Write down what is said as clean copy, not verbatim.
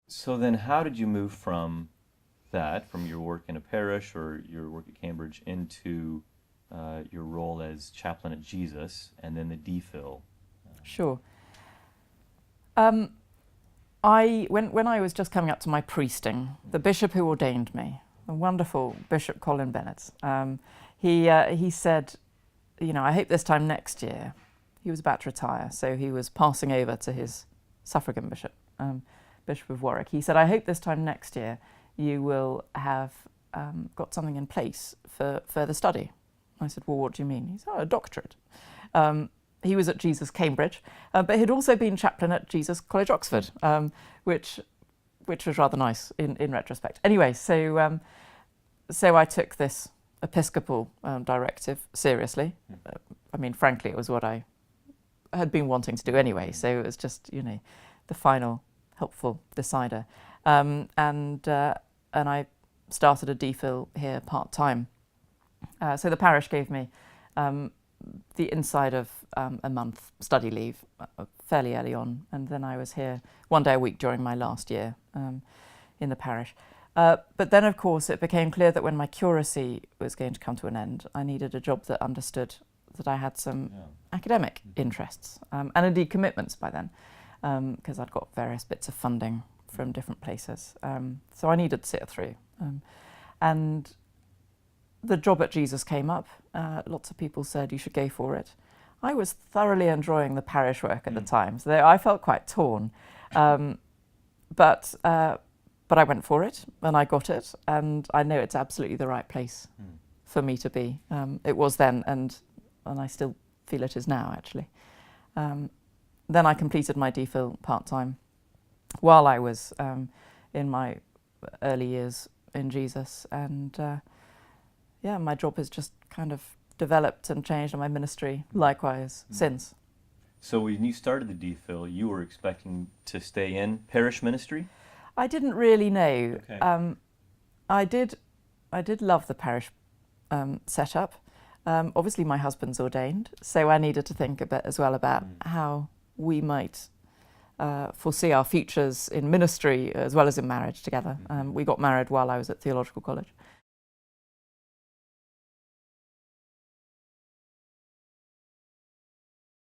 So then how did you move from that, from your work in a parish or your work at Cambridge, into your role as chaplain at Jesus and then the DPhil? Sure. Um, when I was just coming up to my priesting, the bishop who ordained me, the wonderful Bishop Colin Bennett, he said, I hope this time next year. He was about to retire, so he was passing over to his suffragan bishop, Bishop of Warwick. He said, I hope this time next year you will have got something in place for further study. I said, well, what do you mean? He said, a doctorate. He was at Jesus Cambridge, but he'd also been chaplain at Jesus College Oxford, which was rather nice in retrospect. Anyway, so I took this episcopal directive seriously. Frankly, it was what I had been wanting to do anyway, so it was just, the final helpful decider. And I started a DPhil here part-time. So the parish gave me the inside of a month study leave fairly early on, and then I was here one day a week during my last year in the parish. But then, of course, it became clear that when my curacy was going to come to an end, I needed a job that understood that I had some academic interests and indeed commitments by then, because I'd got various bits of funding from different places. So I needed to sit it through. And the job at Jesus came up. Lots of people said you should go for it. I was thoroughly enjoying the parish work at the time, so I felt quite torn. But I went for it, and I got it, and I know it's absolutely the right place for me to be. It was then, and I still feel it is now, actually. Then I completed my DPhil part-time while I was in my early years in Jesus, and my job has just kind of developed and changed, and my ministry likewise since. So when you started the DPhil, you were expecting to stay in parish ministry? I didn't really know. Okay. I did love the parish setup. Obviously, my husband's ordained, so I needed to think a bit as well about how we might foresee our futures in ministry as well as in marriage together. We got married while I was at theological college.